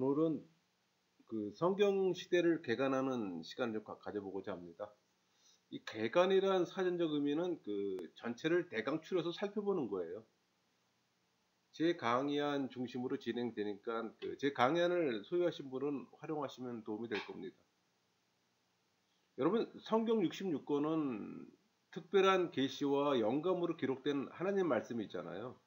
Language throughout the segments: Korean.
오늘은 그 성경 시대를 개관하는 시간을 좀 가져보고자 합니다. 이 개관이란 사전적 의미는 그 전체를 대강 추려서 살펴보는 거예요. 제 강의안 중심으로 진행되니까 제 강의안을 소유하신 분은 활용하시면 도움이 될 겁니다. 여러분, 성경 66권은 특별한 계시와 영감으로 기록된 하나님 말씀이 있잖아요.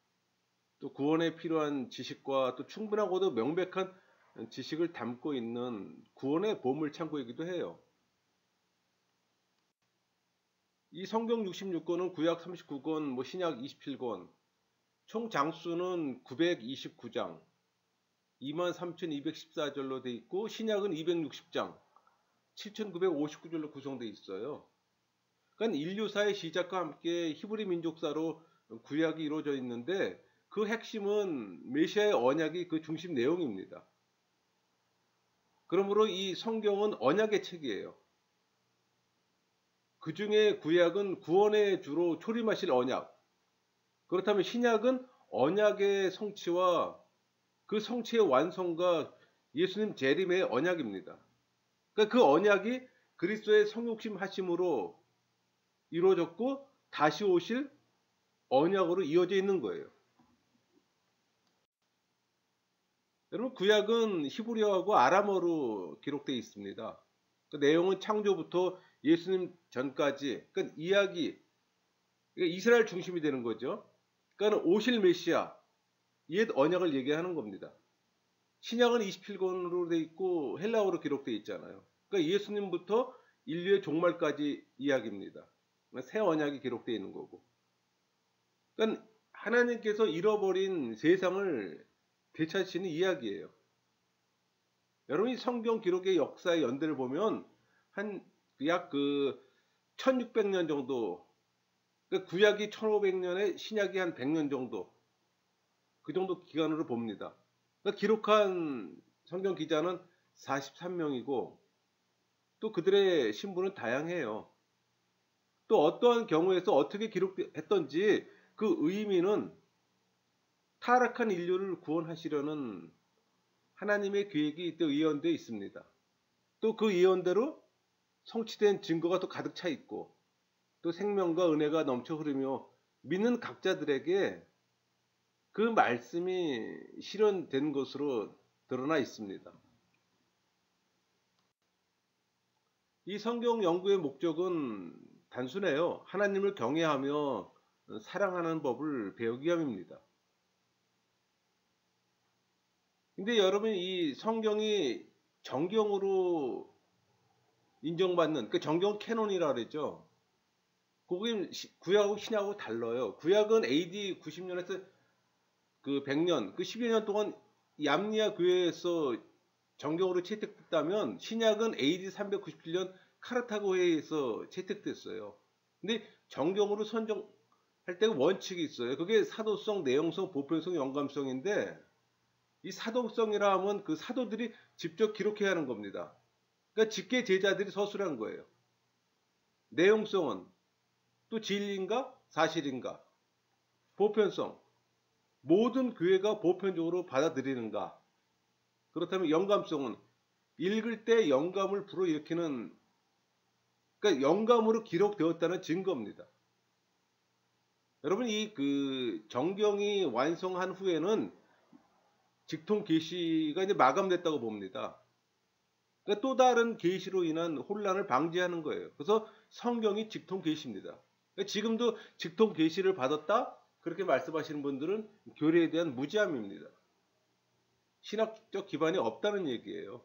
또 구원에 필요한 지식과 또 충분하고도 명백한 지식을 담고 있는 구원의 보물 창고이기도 해요. 이 성경 66권은 구약 39권, 신약 27권, 총 장수는 929장, 23,214절로 돼 있고 신약은 260장, 7,959절로 구성되어 있어요. 그러니까 인류사의 시작과 함께 히브리 민족사로 구약이 이루어져 있는데 그 핵심은 메시아의 언약이 그 중심 내용입니다. 그러므로 이 성경은 언약의 책이에요. 그 중에 구약은 구원에 주로 초림하실 언약. 그렇다면 신약은 언약의 성취와 그 성취의 완성과 예수님 재림의 언약입니다. 그러니까 그 언약이 그리스도의 성육신 하심으로 이루어졌고 다시 오실 언약으로 이어져 있는 거예요. 여러분, 구약은 히브리어하고 아람어로 기록되어 있습니다. 그 내용은 창조부터 예수님 전까지, 그러니까 이야기, 그러니까 이스라엘 중심이 되는 거죠. 그러니까 오실 메시아, 옛 언약을 얘기하는 겁니다. 신약은 27권으로 되어 있고 헬라어로 기록되어 있잖아요. 그러니까 예수님부터 인류의 종말까지 이야기입니다. 그러니까 새 언약이 기록되어 있는 거고. 그러니까 하나님께서 잃어버린 세상을 되찾으시는 이야기예요. 여러분이 성경 기록의 역사의 연대를 보면 약 1600년 정도, 그러니까 구약이 1500년에 신약이 한 100년 정도, 그 정도 기간으로 봅니다. 그러니까 기록한 성경 기자는 43명이고 또 그들의 신분은 다양해요. 또 어떠한 경우에서 어떻게 기록했던지 그 의미는 타락한 인류를 구원하시려는 하나님의 계획이 또 예언되어 있습니다. 또 그 예언대로 성취된 증거가 또 가득 차 있고 또 생명과 은혜가 넘쳐 흐르며 믿는 각자들에게 그 말씀이 실현된 것으로 드러나 있습니다. 이 성경 연구의 목적은 단순해요. 하나님을 경외하며 사랑하는 법을 배우기 위함입니다. 근데 여러분, 이 성경이 정경으로 인정받는 그 정경 캐논이라 그랬죠. 그게 구약하고 신약하고 달라요. 구약은 AD 90년에서 그 100년, 그 10여 년 동안 얌리아 교회에서 정경으로 채택됐다면 신약은 AD 397년 카르타고 회의에서 채택됐어요. 근데 정경으로 선정할 때 원칙이 있어요. 그게 사도성, 내용성, 보편성, 영감성인데 이 사도성이라 하면 그 사도들이 직접 기록해야 하는 겁니다. 그러니까 직계 제자들이 서술한 거예요. 내용성은 또 진리인가 사실인가. 보편성, 모든 교회가 보편적으로 받아들이는가. 그렇다면 영감성은 읽을 때 영감을 불어일으키는, 그러니까 영감으로 기록되었다는 증거입니다. 여러분, 이 정경이 완성한 후에는 직통 계시가 이제 마감됐다고 봅니다. 그러니까 또 다른 계시로 인한 혼란을 방지하는 거예요. 그래서 성경이 직통 계시입니다. 그러니까 지금도 직통 계시를 받았다 그렇게 말씀하시는 분들은 교리에 대한 무지함입니다. 신학적 기반이 없다는 얘기예요.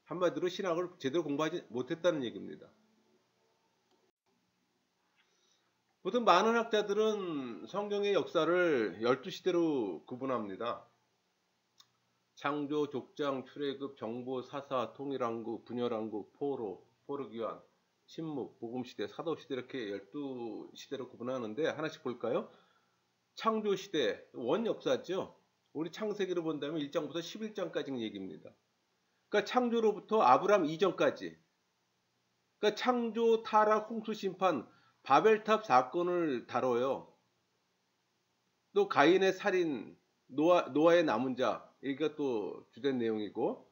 한마디로 신학을 제대로 공부하지 못했다는 얘기입니다. 보통 많은 학자들은 성경의 역사를 12시대로 구분합니다. 창조, 족장, 출애굽, 정보, 사사, 통일왕국, 분열왕국, 포로기환, 침묵, 복음시대, 사도시대 이렇게 12시대로 구분하는데 하나씩 볼까요? 창조시대, 원역사죠. 우리 창세기로 본다면 1장부터 11장까지 얘기입니다. 그러니까 창조로부터 아브람 이전까지, 그러니까 창조, 타락, 홍수, 심판, 바벨탑 사건을 다뤄요. 또 가인의 살인, 노아의 남은 자, 여기가 또 주된 내용이고,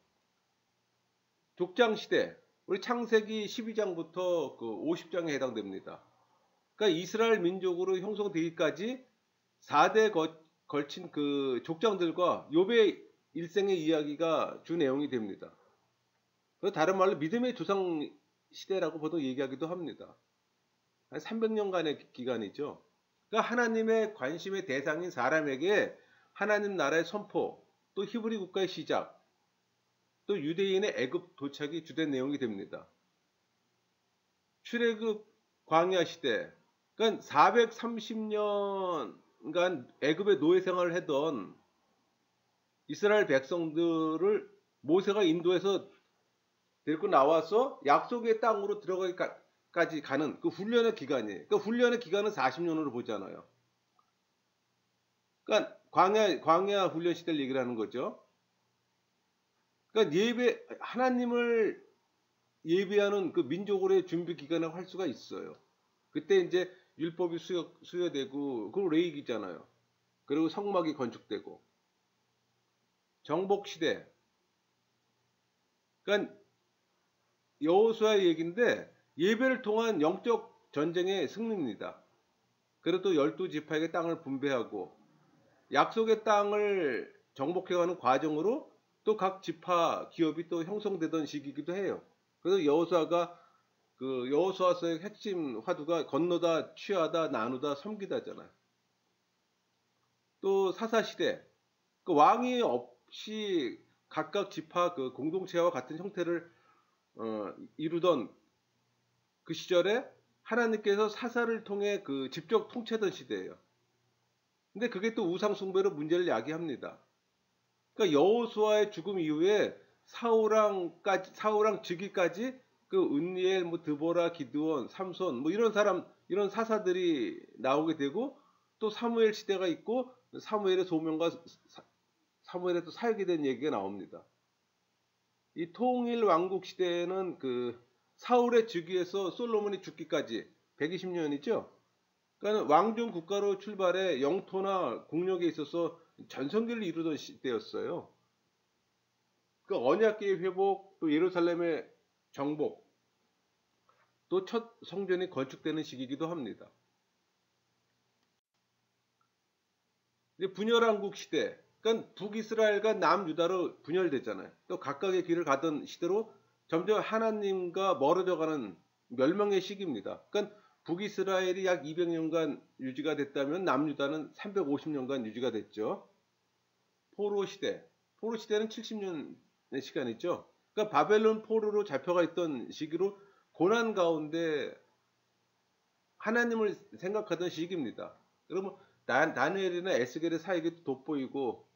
족장 시대, 우리 창세기 12장부터 그 50장에 해당됩니다. 그러니까 이스라엘 민족으로 형성되기까지 4대 걸친 그 족장들과 욥의 일생의 이야기가 주 내용이 됩니다. 다른 말로 믿음의 조상 시대라고 보통 얘기하기도 합니다. 한 300년간의 기간이죠. 그러니까 하나님의 관심의 대상인 사람에게 하나님 나라의 선포, 또 히브리 국가의 시작, 또 유대인의 애굽 도착이 주된 내용이 됩니다. 출애굽 광야 시대, 그러니까 430년간 애굽의 노예 생활을 했던 이스라엘 백성들을 모세가 인도해서 데리고 나와서 약속의 땅으로 들어가기까지 가는 그 훈련의 기간이에요. 그 훈련의 기간은 40년으로 보잖아요. 그러니까 광야 훈련 시대를 얘기를 하는 거죠. 그러니까 하나님을 예배하는 그 민족으로의 준비 기간이라고 할 수가 있어요. 그때 이제 율법이 수여되고, 그리고 레위기잖아요. 그리고 성막이 건축되고, 정복 시대. 그러니까 여호수아의 얘기인데 예배를 통한 영적 전쟁의 승리입니다. 그리고 또 12지파에게 땅을 분배하고 약속의 땅을 정복해가는 과정으로 또 각 지파 기업이 또 형성되던 시기이기도 해요. 그래서 여호수아서의 핵심 화두가 건너다, 취하다, 나누다, 섬기다잖아요. 또 사사시대, 그 왕이 없이 각각 지파 그 공동체와 같은 형태를 이루던 그 시절에 하나님께서 사사를 통해 그 직접 통치하던 시대예요. 근데 그게 또 우상 숭배로 문제를 야기합니다. 그러니까 여호수아의 죽음 이후에 사울왕 즉위까지 그 은니엘, 뭐 드보라, 기드온, 삼손, 뭐 이런 사사들이 나오게 되고, 또 사무엘 시대가 있고, 사무엘의 소명과 사무엘의 또 사역에 대한 얘기가 나옵니다. 이 통일 왕국 시대에는 그 사울의 즉위에서 솔로몬이 죽기까지 120년이죠. 그러니까 왕정 국가로 출발해 영토나 국력에 있어서 전성기를 이루던 시대였어요. 그 언약궤의 회복, 또 예루살렘의 정복, 또 첫 성전이 건축되는 시기이기도 합니다. 이제 분열왕국 시대, 그러니까 북이스라엘과 남유다로 분열됐잖아요. 또 각각의 길을 가던 시대로 점점 하나님과 멀어져가는 멸망의 시기입니다. 그러니까 북이스라엘이 약 200년간 유지가 됐다면 남유다는 350년간 유지가 됐죠. 포로 시대는 70년의 시간이죠. 그러니까 바벨론 포로로 잡혀가 있던 시기로 고난 가운데 하나님을 생각하던 시기입니다. 그러면 다니엘이나 에스겔의 사역이 돋보이고,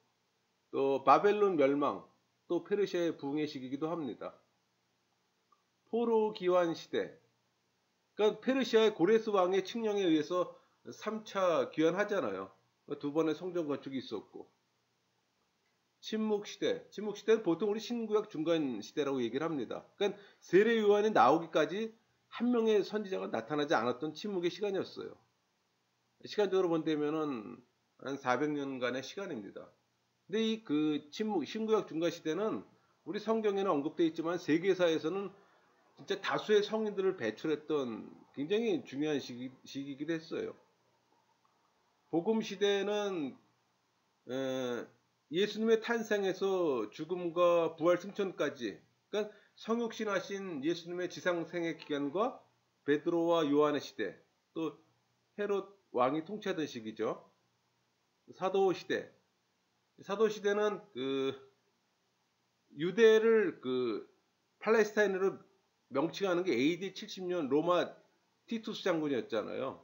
또 바벨론 멸망, 또 페르시아의 부흥의 시기이기도 합니다. 포로 기환 시대, 그러니까 페르시아의 고레스 왕의 칙령에 의해서 3차 귀환하잖아요. 두 번의 성전 건축이 있었고, 침묵 시대는 보통 우리 신구약 중간 시대라고 얘기를 합니다. 그러니까 세례 요한이 나오기까지 한 명의 선지자가 나타나지 않았던 침묵의 시간이었어요. 시간적으로 본다면은 한 400년간의 시간입니다. 근데 이 그 신구약 중간 시대는 우리 성경에는 언급되어 있지만 세계사에서는 진짜 다수의 성인들을 배출했던 굉장히 중요한 시기이기도 했어요. 복음 시대는 예수님의 탄생에서 죽음과 부활 승천까지, 그러니까 성육신하신 예수님의 지상생애 기간과 베드로와 요한의 시대, 또 헤롯 왕이 통치하던 시기죠. 사도 시대는 그 유대를 그 팔레스타인으로 명칭하는 게 AD 70년 로마 티투스 장군이었잖아요.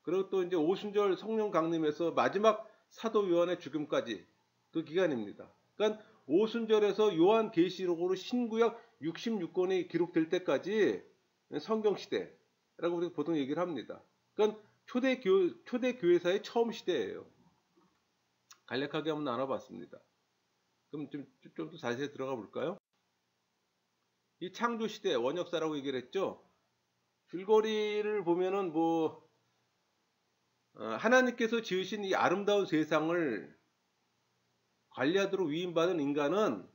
그리고 또 이제 오순절 성령 강림에서 마지막 사도 요한의 죽음까지 그 기간입니다. 그러니까 오순절에서 요한 계시록으로 신구약 66권이 기록될 때까지 성경 시대라고 우리가 보통 얘기를 합니다. 그러니까 초대 교회사의 처음 시대예요. 간략하게 한번 나눠봤습니다. 그럼 좀 더 자세히 들어가 볼까요? 이 창조 시대 원역사라고 얘기를 했죠. 줄거리를 보면은 하나님께서 지으신 이 아름다운 세상을 관리하도록 위임받은 인간은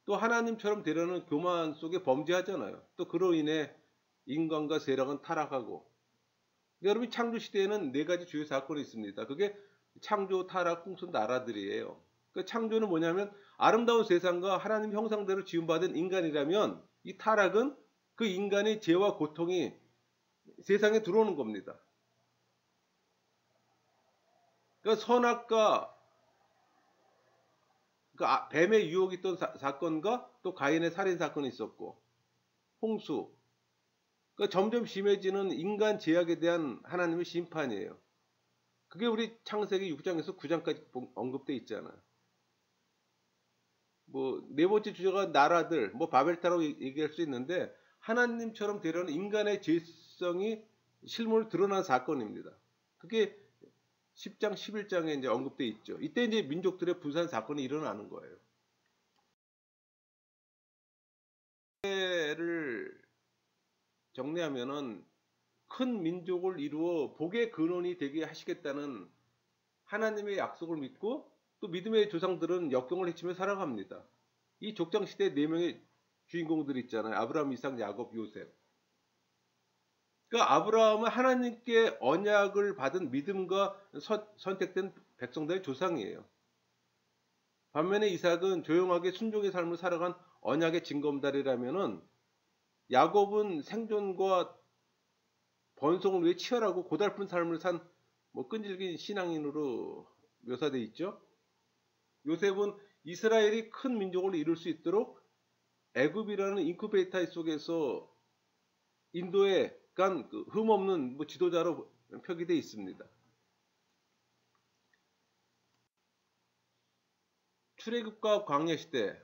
또 하나님처럼 되려는 교만 속에 범죄하잖아요. 또 그로 인해 인간과 세력은 타락하고. 여러분 창조 시대에는 네 가지 주요 사건이 있습니다. 그게 창조, 타락, 풍수, 나라들이에요. 그 창조는 뭐냐면 아름다운 세상과 하나님 형상대로 지음받은 인간이라면 이 타락은 그 인간의 죄와 고통이 세상에 들어오는 겁니다. 그러니까 선악과 그 뱀의 유혹이 있던 사건과 또 가인의 살인 사건이 있었고 홍수. 그러니까 점점 심해지는 인간 죄악에 대한 하나님의 심판이에요. 그게 우리 창세기 6장에서 9장까지 언급돼 있잖아요. 뭐 네 번째 주제가 나라들, 뭐 바벨타라고 얘기할 수 있는데 하나님처럼 되려는 인간의 죄성이 실물 드러난 사건입니다. 그게 10장, 11장에 이제 언급돼 있죠. 이때 이제 민족들의 분산 사건이 일어나는 거예요. 를 정리하면은 큰 민족을 이루어 복의 근원이 되게 하시겠다는 하나님의 약속을 믿고 또 믿음의 조상들은 역경을 헤치며 살아갑니다. 이 족장시대 4명의 주인공들 있잖아요. 아브라함, 이삭, 야곱, 요셉. 그러니까 아브라함은 하나님께 언약을 받은 믿음과 선택된 백성들의 조상이에요. 반면에 이삭은 조용하게 순종의 삶을 살아간 언약의 징검다리라면은 야곱은 생존과 번성을 위해 치열하고 고달픈 삶을 산 뭐 끈질긴 신앙인으로 묘사되어 있죠. 요셉은 이스라엘이 큰 민족을 이룰 수 있도록 애굽이라는 인큐베이터 속에서 인도에 간 그 흠없는 뭐 지도자로 표기되어 있습니다. 출애굽과 광야 시대.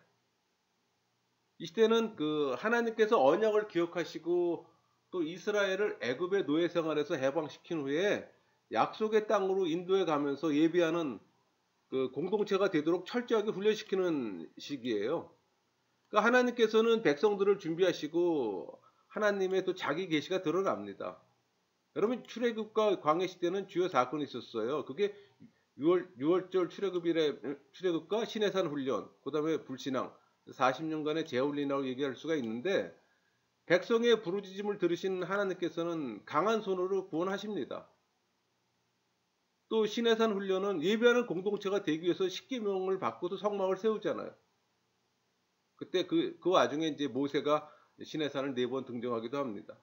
이 시대는 그 하나님께서 언약을 기억하시고 또 이스라엘을 애굽의 노예 생활에서 해방시킨 후에 약속의 땅으로 인도해 가면서 예비하는 그 공동체가 되도록 철저하게 훈련시키는 시기예요. 그러니까 하나님께서는 백성들을 준비하시고 하나님의 또 자기 계시가 드러납니다. 여러분 출애굽과 광야 시대는 주요 사건이 있었어요. 그게 6월절 출애굽과 시내산 훈련, 그다음에 불신앙, 40년간의 재훈련이라고 얘기할 수가 있는데 백성의 부르짖음을 들으신 하나님께서는 강한 손으로 구원하십니다. 또 시내산 훈련은 예배하는 공동체가 되기 위해서 십계명을 받고도 성막을 세우잖아요. 그때 그 와중에 이제 모세가 시내산을 4번 등정하기도 합니다.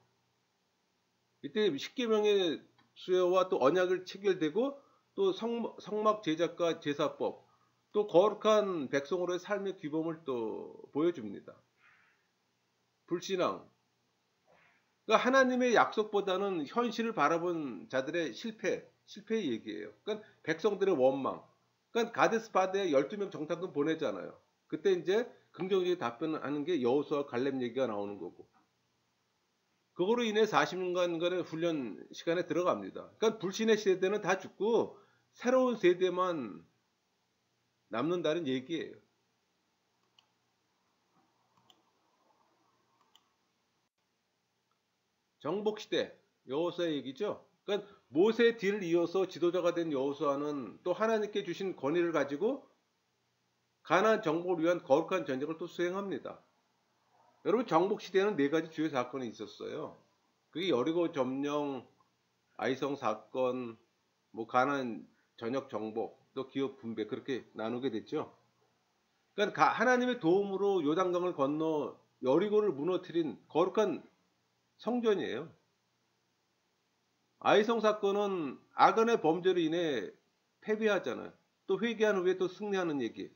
이때 십계명의 수여와 또 언약을 체결되고 또 성막 제작과 제사법, 또 거룩한 백성으로의 삶의 규범을 또 보여줍니다. 불신앙. 그러니까 하나님의 약속보다는 현실을 바라본 자들의 실패의 얘기예요. 그러니까 백성들의 원망. 그러니까 가데스 바네에 12명 정탐꾼 보내잖아요. 그때 이제 긍정적인 답변하는 게 여호수아 갈렙 얘기가 나오는 거고. 그거로 인해 40년간의 훈련 시간에 들어갑니다. 그러니까 불신의 세대는 다 죽고 새로운 세대만 남는다는 얘기예요. 정복시대, 여호수아의 얘기죠. 그러니까 모세 뒤를 이어서 지도자가 된 여호수아는 또 하나님께 주신 권위를 가지고 가나안 정복을 위한 거룩한 전쟁을 또 수행합니다. 여러분 정복시대에는 4가지 주요 사건이 있었어요. 그게 여리고 점령, 아이성 사건, 뭐 가나안 전역 정복, 또 기업 분배 그렇게 나누게 됐죠. 그러니까 하나님의 도움으로 요단강을 건너 여리고를 무너뜨린 거룩한 성전이에요. 아이성 사건은 아간의 범죄로 인해 패배하잖아요. 또 회개한 후에 또 승리하는 얘기.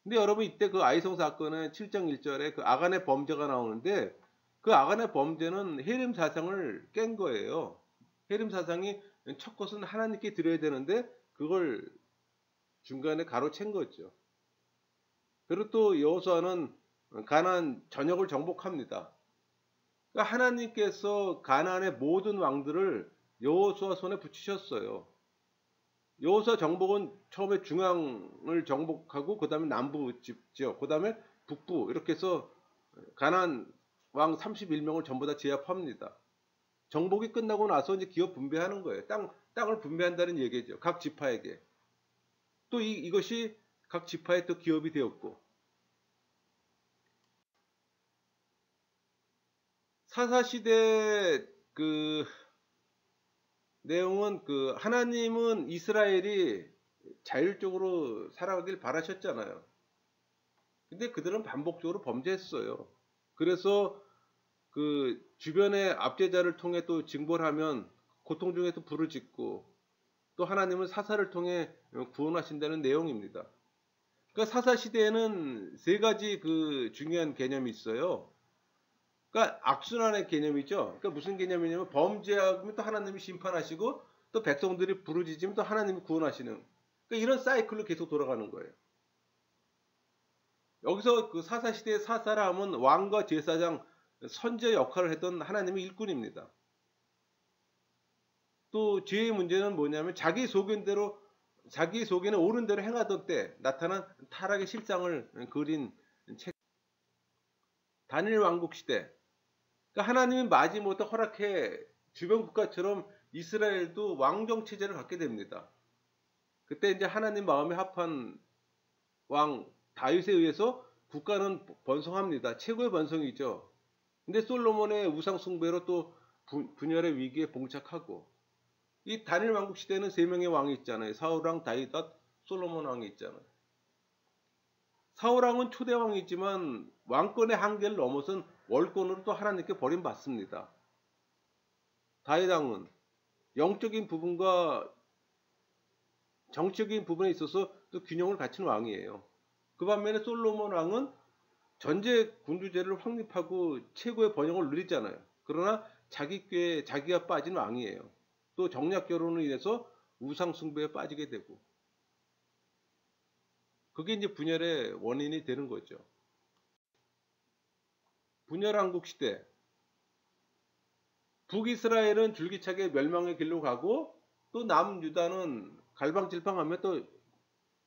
근데 여러분 이때 그 아이성 사건의 7장 1절에 그 아간의 범죄가 나오는데 그 아간의 범죄는 헤림 사상을 깬 거예요. 헤림 사상이 첫 것은 하나님께 드려야 되는데 그걸 중간에 가로챈 거죠. 그리고 또 여호수아는 가나안 전역을 정복합니다. 그러니까 하나님께서 가나안의 모든 왕들을 여호수아 손에 붙이셨어요. 여호수아 정복은 처음에 중앙을 정복하고 그 다음에 남부 지역, 그 다음에 북부 이렇게 해서 가나안 왕 31명을 전부 다 제압합니다. 정복이 끝나고 나서 이제 기업 분배하는 거예요. 땅을 분배한다는 얘기죠. 각 지파에게. 또 이것이 각 지파에 또 기업이 되었고, 사사시대 그 내용은 그 하나님은 이스라엘이 자율적으로 살아가길 바라셨잖아요. 근데 그들은 반복적으로 범죄했어요. 그래서 그 주변의 압제자를 통해 또 징벌 하면 고통 중에 또 부르짖고, 또 하나님은 사사를 통해 구원하신다는 내용입니다. 그러니까 사사 시대에는 세 가지 그 중요한 개념이 있어요. 그러니까 악순환의 개념이죠. 그러니까 무슨 개념이냐면 범죄하면 또 하나님이 심판하시고, 또 백성들이 부르짖으면 또 하나님이 구원하시는, 그러니까 이런 사이클로 계속 돌아가는 거예요. 여기서 그 사사 시대의 사사라 하면 왕과 제사장, 선제 역할을 했던 하나님의 일꾼입니다. 또 죄의 문제는 뭐냐면 자기 소견대로, 자기 소견에 옳은 대로 행하던 때 나타난 타락의 실상을 그린 책. 단일 왕국 시대. 그러니까 하나님이 마지못해 허락해 주변 국가처럼 이스라엘도 왕정 체제를 갖게 됩니다. 그때 이제 하나님 마음에 합한 왕 다윗에 의해서 국가는 번성합니다. 최고의 번성이죠. 근데 솔로몬의 우상 숭배로 또 분열의 위기에 봉착하고, 이 단일 왕국 시대는 세 명의 왕이 있잖아요. 사울왕, 다윗, 솔로몬 왕이 있잖아요. 사울왕은 초대 왕이지만 왕권의 한계를 넘어선 월권으로 또 하나님께 버림받습니다. 다윗 왕은 영적인 부분과 정치적인 부분에 있어서 또 균형을 갖춘 왕이에요. 그 반면에 솔로몬 왕은 전제 군주제를 확립하고 최고의 번영을 누리잖아요. 그러나 자기 꾀에 자기가 빠진 왕이에요. 또 정략 결혼으로 인해서 우상 숭배에 빠지게 되고, 그게 이제 분열의 원인이 되는 거죠. 분열왕국 시대. 북이스라엘은 줄기차게 멸망의 길로 가고, 또 남유다는 갈방질팡하며 또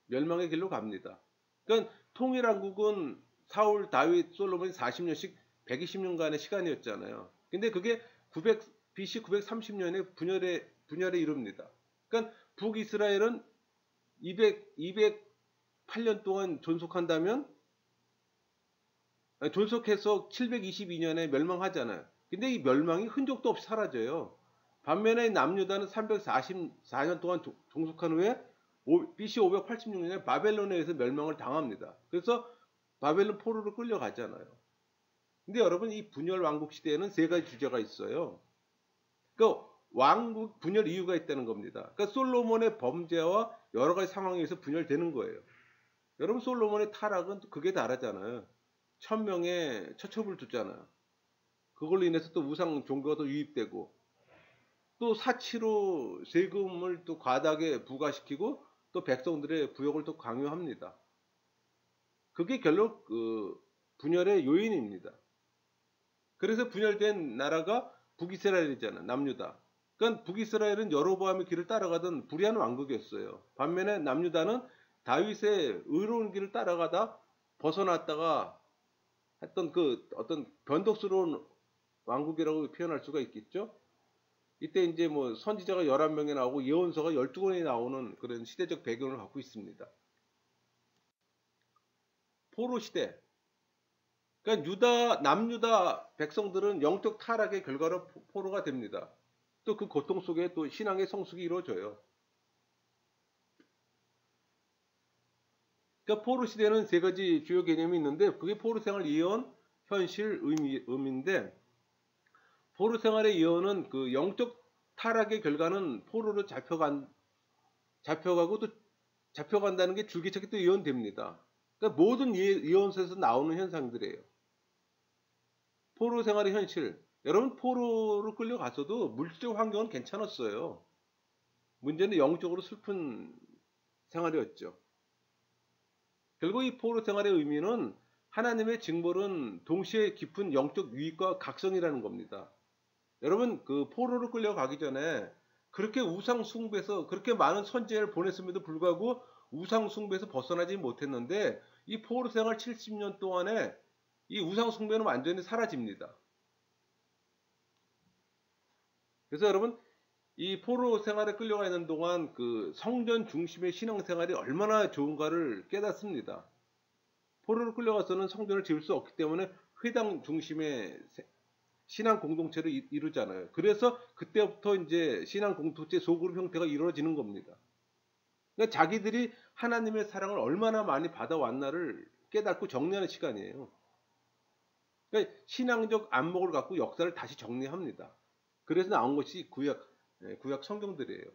멸망의 길로 갑니다. 그러니까 통일왕국은 사울, 다윗, 솔로몬이 40년씩 120년간의 시간이었잖아요. 근데 그게 BC 930년에 분열에 이릅니다. 그러니까 북이스라엘은 208년 동안 존속한다면, 존속해서 722년에 멸망하잖아요. 근데 이 멸망이 흔적도 없이 사라져요. 반면에 남유다는 344년 동안 종속한 후에 BC 586년에 바벨론에 의해서 멸망을 당합니다. 그래서 바벨론 포로로 끌려가잖아요. 근데 여러분, 이 분열 왕국 시대에는 세 가지 주제가 있어요. 그러니까 왕국 분열 이유가 있다는 겁니다. 그러니까 솔로몬의 범죄와 여러 가지 상황에 의해서 분열되는 거예요. 여러분, 솔로몬의 타락은 그게 다르잖아요. 1000명의 처첩을 두잖아요. 그걸로 인해서 또 우상 종교가 또 유입되고, 또 사치로 세금을 또 과다하게 부과시키고, 또 백성들의 부역을 또 강요합니다. 그게 결국 그 분열의 요인입니다. 그래서 분열된 나라가 북이스라엘이잖아요. 남유다. 그러니까 북이스라엘은 여로보암의 길을 따라가던 불의한 왕국이었어요. 반면에 남유다는 다윗의 의로운 길을 따라가다 벗어났다가 했던 그 어떤 변덕스러운 왕국이라고 표현할 수가 있겠죠. 이때 이제 뭐 선지자가 11명이 나오고 예언서가 12권이 나오는 그런 시대적 배경을 갖고 있습니다. 포로 시대. 그러니까 남유다 백성들은 영적 타락의 결과로 포로가 됩니다. 또 그 고통 속에 또 신앙의 성숙이 이루어져요. 그러니까 포로 시대는 세 가지 주요 개념이 있는데, 그게 포로 생활 예언, 현실, 의미인데, 포로 생활의 예언은 그 영적 타락의 결과는 포로로 잡혀가고 또 잡혀간다는 게 줄기차게 또 예언됩니다. 그러니까 모든 예언서에서 나오는 현상들이에요. 포로 생활의 현실. 여러분, 포로로 끌려갔어도 물질적 환경은 괜찮았어요. 문제는 영적으로 슬픈 생활이었죠. 결국 이 포로 생활의 의미는 하나님의 징벌은 동시에 깊은 영적 유익과 각성이라는 겁니다. 여러분, 그 포로로 끌려가기 전에 그렇게 우상 숭배에서 그렇게 많은 선지자를 보냈음에도 불구하고 우상 숭배에서 벗어나지 못했는데, 이 포로 생활 70년 동안에 이 우상 숭배는 완전히 사라집니다. 그래서 여러분, 이 포로 생활에 끌려가 있는 동안 그 성전 중심의 신앙생활이 얼마나 좋은가를 깨닫습니다. 포로로 끌려가서는 성전을 지을 수 없기 때문에 회당 중심의 신앙 공동체를 이루잖아요. 그래서 그때부터 이제 신앙 공동체 소그룹 형태가 이루어지는 겁니다. 그러니까 자기들이 하나님의 사랑을 얼마나 많이 받아왔나를 깨닫고 정리하는 시간이에요. 그러니까 신앙적 안목을 갖고 역사를 다시 정리합니다. 그래서 나온 것이 구약 성경들이에요.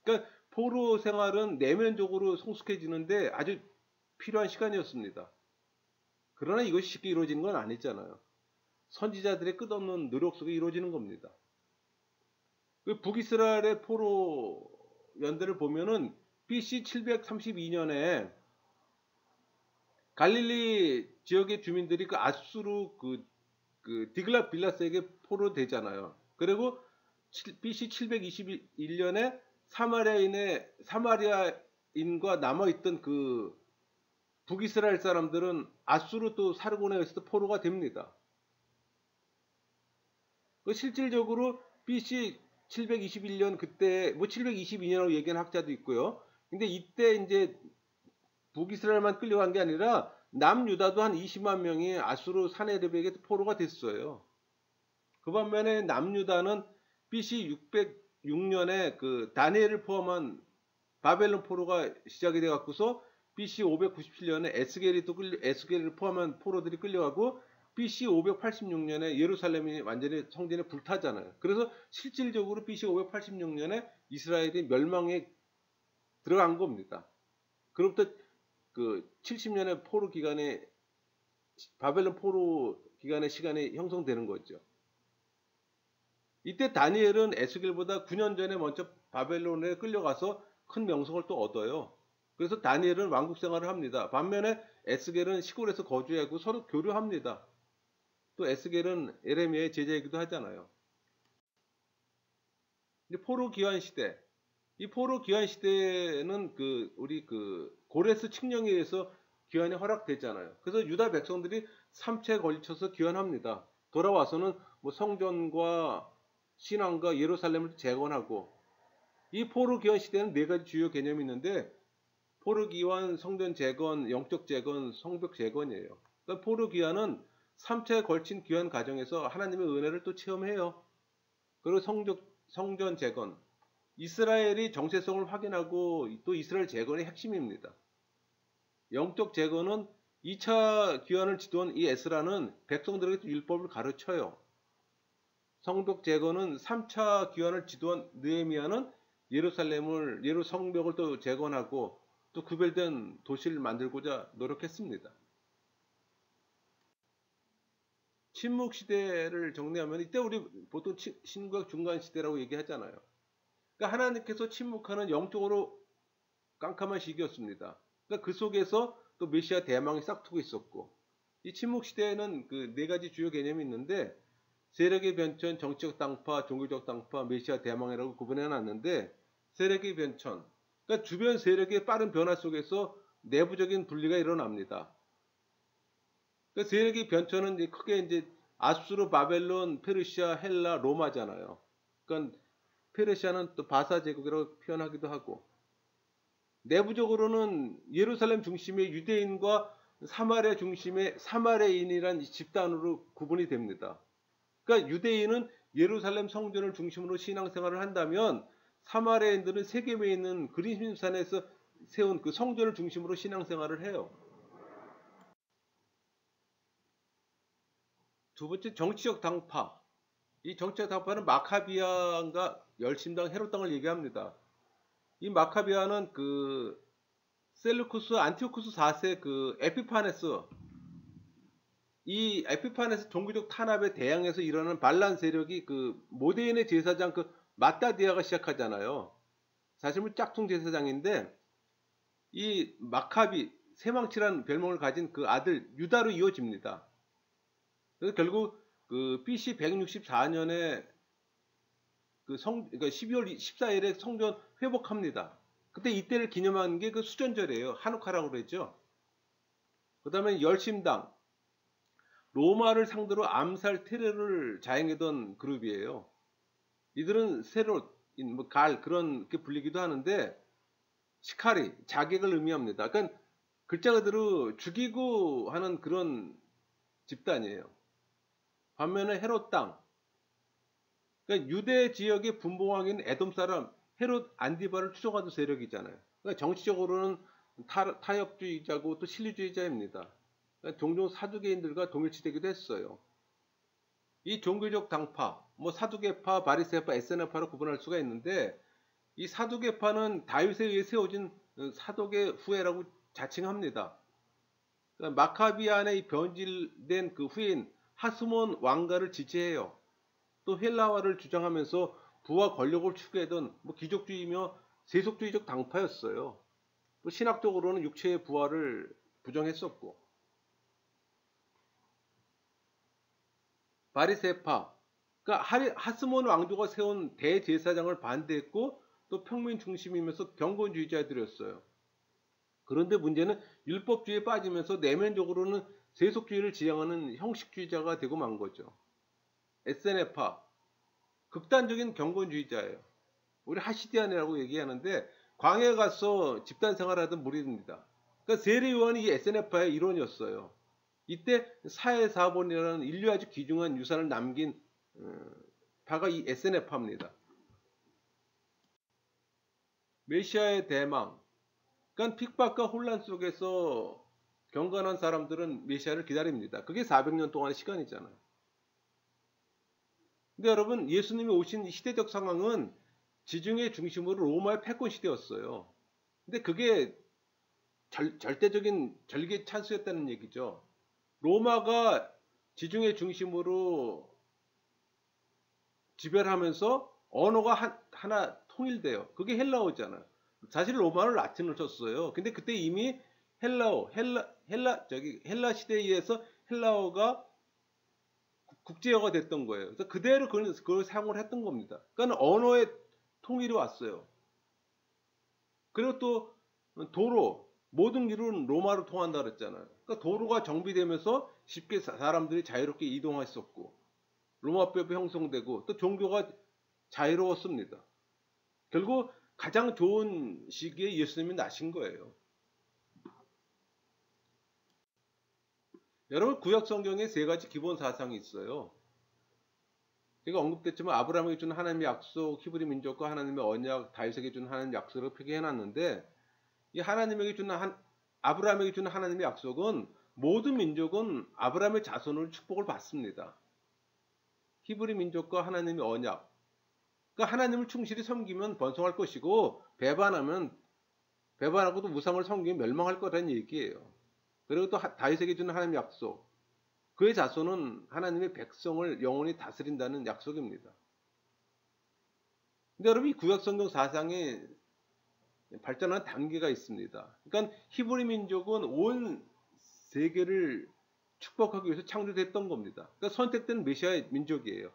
그러니까 포로 생활은 내면적으로 성숙해지는데 아주 필요한 시간이었습니다. 그러나 이것이 쉽게 이루어지는 건 아니잖아요. 선지자들의 끝없는 노력 속에 이루어지는 겁니다. 그 북이스라엘의 포로 연대를 보면은 BC 732년에 갈릴리 지역의 주민들이 그 아수르 그 디글랏 빌라스에게 포로되잖아요. 그리고 BC 721년에 사마리아인과 남아있던 그 북이스라엘 사람들은 아수르 또 사르곤에 의해서 포로가 됩니다. 실질적으로 BC 721년 그때 뭐 722년으로 얘기하는 학자도 있고요. 근데 이때 이제 북이스라엘만 끌려간 게 아니라 남유다도 한 20만 명이 아수르 사네립에게 포로가 됐어요. 그 반면에 남유다는 BC 606년에 그 다니엘을 포함한 바벨론 포로가 시작이 돼 갖고서 BC 597년에 에스겔을 포함한 포로들이 끌려가고 BC 586년에 예루살렘이 완전히 성전에 불타잖아요. 그래서 실질적으로 BC 586년에 이스라엘이 멸망에 들어간 겁니다. 그로부터 그 70년의 포로 기간에 바벨론 포로 기간의 시간이 형성되는 거죠. 이때 다니엘은 에스겔보다 9년 전에 먼저 바벨론에 끌려가서 큰 명성을 또 얻어요. 그래서 다니엘은 왕국 생활을 합니다. 반면에 에스겔은 시골에서 거주하고 서로 교류합니다. 또 에스겔은 에레미야의 제자이기도 하잖아요. 포로 기환 시대. 이 포로 기환 시대는 우리 고레스 칙령에 의해서 기환이 허락됐잖아요. 그래서 유다 백성들이 3차에 걸쳐서 기환합니다. 돌아와서는 뭐 성전과 신앙과 예루살렘을 재건하고, 이 포로 기환 시대는 네 가지 주요 개념이 있는데 포로 기환, 성전 재건, 영적 재건, 성벽 재건이에요. 그러니까 포로 기환은 3차에 걸친 기환 과정에서 하나님의 은혜를 또 체험해요. 그리고 성전 재건, 이스라엘이 정체성을 확인하고 또 이스라엘 재건의 핵심입니다. 영적 재건은 2차 기환을 지도한 이 에스라는 백성들에게 율법을 가르쳐요. 성벽 재건은 3차 기환을 지도한 느헤미야는 성벽을 또 재건하고 또 구별된 도시를 만들고자 노력했습니다. 침묵 시대를 정리하면 이때 우리 보통 신구약 중간 시대라고 얘기하잖아요. 그러니까 하나님께서 침묵하는 영적으로 깜깜한 시기였습니다. 그러니까 그 속에서 또 메시아 대망이 싹트고 있었고, 이 침묵 시대에는 그 네 가지 주요 개념이 있는데 세력의 변천, 정치적 당파, 종교적 당파, 메시아 대망이라고 구분해 놨는데, 세력의 변천, 그러니까 주변 세력의 빠른 변화 속에서 내부적인 분리가 일어납니다. 그러니까 세력의 변천은 크게 이제 아수르, 바벨론, 페르시아, 헬라, 로마잖아요. 그러니까 페르시아는 또 바사 제국이라고 표현하기도 하고, 내부적으로는 예루살렘 중심의 유대인과 사마리아 중심의 사마리아인이란 집단으로 구분이 됩니다. 그러니까 유대인은 예루살렘 성전을 중심으로 신앙생활을 한다면 사마리아인들은 세겜에 있는 그리심산에서 세운 그 성전을 중심으로 신앙생활을 해요. 두 번째, 정치적 당파. 이 정치적 당파는 마카비아가 열심당, 헤롯당을 얘기합니다. 이 마카비아는 그 셀루쿠스 안티오쿠스 4세 그 에피파네스, 이 에피파네스 종교적 탄압에 대항해서 일어나는 반란 세력이 그 모데인의 제사장 그 마따디아가 시작하잖아요. 사실 은 짝퉁 제사장인데 이 마카비 세망치라는 별명을 가진 그 아들 유다로 이어집니다. 그래서 결국 그 BC 164년에 그러니까 12월 14일에 성전 회복합니다. 그때 이때를 기념한 게 그 수전절이에요. 하누카라고 그랬죠. 그 다음에 열심당, 로마를 상대로 암살 테러를 자행하던 그룹이에요. 이들은 세롯, 뭐 갈 그런 게 불리기도 하는데 시카리 자객을 의미합니다. 그러니까 글자 그대로 죽이고 하는 그런 집단이에요. 반면에 헤롯 땅, 그러니까 유대 지역의 분봉왕인 에돔 사람 헤롯 안디바를 추종하던 세력이잖아요. 그러니까 정치적으로는 타협주의자고 또 실리주의자입니다. 그러니까 종종 사두개인들과 동일치되기도 했어요. 이 종교적 당파, 뭐 사두개파, 바리새파, 에세나파로 구분할 수가 있는데 이 사두개파는 다윗에 의해 세워진 사독의 후예라고 자칭합니다. 그러니까 마카비안의 변질된 그 후예인 하스몬 왕가를 지지해요. 또 헬라화를 주장하면서 부와 권력을 추구하던 뭐 귀족주의며 세속주의적 당파였어요. 또 신학적으로는 육체의 부활을 부정했었고, 바리새파, 그러니까 하스몬 왕조가 세운 대제사장을 반대했고 또 평민 중심이면서 경건주의자들이었어요. 그런데 문제는 율법주의에 빠지면서 내면적으로는 세속주의를 지향하는 형식주의자가 되고 만 거죠. 에세네파, 극단적인 경건주의자예요. 우리 하시디안이라고 얘기하는데 광야에 가서 집단 생활하던 무리입니다. 그러니까 세례 요한이 이 에세네파의 일원이었어요. 이때 사해사본이라는 인류 아주 귀중한 유산을 남긴 바가 이 에세네파입니다. 메시아의 대망, 그러니까 핍박과 혼란 속에서 경건한 사람들은 메시아를 기다립니다. 그게 400년 동안의 시간이잖아요. 근데 여러분, 예수님이 오신 시대적 상황은 지중해 중심으로 로마의 패권 시대였어요. 근데 그게 절대적인 절개 찬스였다는 얘기죠. 로마가 지중해 중심으로 지배하면서 언어가 하나 통일돼요. 그게 헬라어잖아요. 사실 로마는 라틴을 썼어요. 근데 그때 이미 헬라 시대에 의해서 헬라어가 국제어가 됐던 거예요. 그래서 그대로 그걸 사용을 했던 겁니다. 그러니까 언어의 통일이 왔어요. 그리고 또 도로, 모든 길은 로마로 통한다 그랬잖아요. 그러니까 도로가 정비되면서 쉽게 사람들이 자유롭게 이동했었고 로마법이 형성되고 또 종교가 자유로웠습니다. 결국 가장 좋은 시기에 예수님이 나신 거예요. 여러분, 구약 성경에 세 가지 기본 사상이 있어요. 제가 언급됐지만 아브라함에게 준 하나님의 약속, 히브리 민족과 하나님의 언약, 다윗에게 준 하나님의 약속을 표기해놨는데 이 아브라함에게 준 하나님의 약속은 모든 민족은 아브라함의 자손으로 축복을 받습니다. 히브리 민족과 하나님의 언약, 그러니까 하나님을 충실히 섬기면 번성할 것이고 배반하고도 우상을 섬기면 멸망할 거라는 얘기예요. 그리고 또 다윗에게 주는 하나님의 약속, 그의 자손은 하나님의 백성을 영원히 다스린다는 약속입니다. 근데 여러분, 이 구약성경 사상에 발전한 단계가 있습니다. 그러니까 히브리 민족은 온 세계를 축복하기 위해서 창조됐던 겁니다. 그러니까 선택된 메시아의 민족이에요.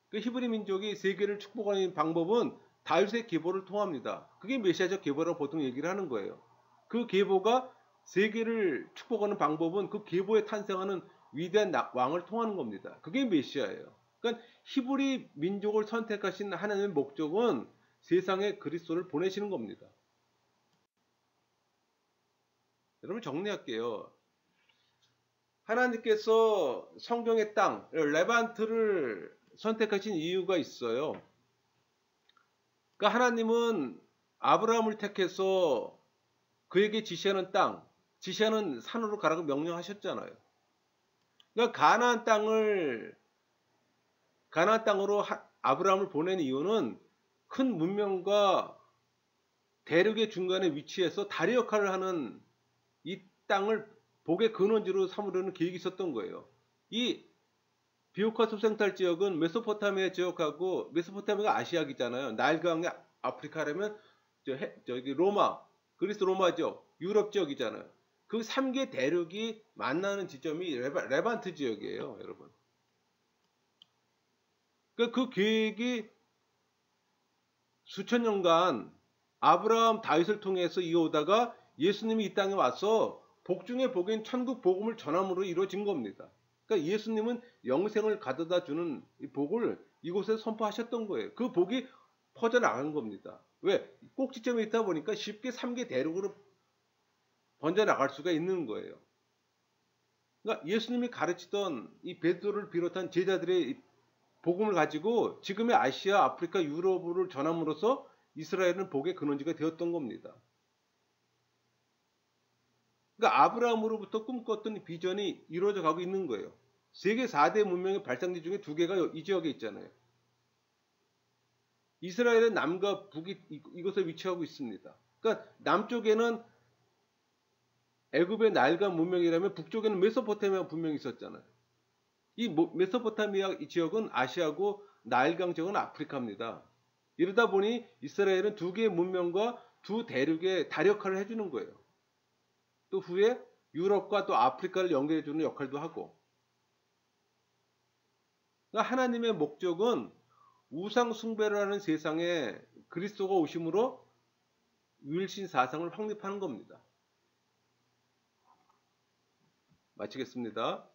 그 히브리 민족이 세계를 축복하는 방법은 다윗의 계보를 통합니다. 그게 메시아적 계보라고 보통 얘기를 하는 거예요. 그 계보가 세계를 축복하는 방법은 그 계보에 탄생하는 위대한 왕을 통하는 겁니다. 그게 메시아예요. 그러니까 히브리 민족을 선택하신 하나님의 목적은 세상에 그리스도를 보내시는 겁니다. 여러분, 정리할게요. 하나님께서 성경의 땅, 레반트를 선택하신 이유가 있어요. 그러니까 하나님은 아브라함을 택해서 그에게 지시하는 땅, 지시하는 산으로 가라고 명령하셨잖아요. 그러니까 가나안 땅으로 아브라함을 보낸 이유는 큰 문명과 대륙의 중간에 위치해서 다리 역할을 하는 이 땅을 복의 근원지로 삼으려는 계획이 있었던 거예요. 이 비옥화 숲생탈 지역은 메소포타미아 지역하고, 메소포타미아가 아시아이잖아요. 나일강의 아프리카라면 저기 그리스 로마 지역, 유럽 지역이잖아요. 그 3개 대륙이 만나는 지점이 레반트 지역이에요, 여러분. 그 계획이 수천 년간 아브라함, 다윗을 통해서 이어오다가 예수님이 이 땅에 와서 복 중에 복인 천국 복음을 전함으로 이루어진 겁니다. 그러니까 예수님은 영생을 가져다 주는 이 복을 이곳에 선포하셨던 거예요. 그 복이 퍼져나간 겁니다. 왜? 꼭지점에 있다 보니까 쉽게 3개 대륙으로 번져나갈 수가 있는 거예요. 그러니까 예수님이 가르치던 이 베드로를 비롯한 제자들의 복음을 가지고 지금의 아시아, 아프리카, 유럽을 전함으로써 이스라엘은 복의 근원지가 되었던 겁니다. 그러니까 아브라함으로부터 꿈꿨던 비전이 이루어져 가고 있는 거예요. 세계 4대 문명의 발상지 중에 2개가 이 지역에 있잖아요. 이스라엘의 남과 북이 이곳에 위치하고 있습니다. 그러니까 남쪽에는 애굽의 나일강 문명이라면 북쪽에는 메소포타미아 문명이 있었잖아요. 이 메소포타미아 이 지역은 아시아고 나일강 지역은 아프리카입니다. 이러다 보니 이스라엘은 2개의 문명과 2 대륙의 다력화를 해주는 거예요. 또 후에 유럽과 또 아프리카를 연결해주는 역할도 하고. 그러니까 하나님의 목적은 우상 숭배를 하는 세상에 그리스도가 오심으로 유일신 사상을 확립하는 겁니다. 마치겠습니다.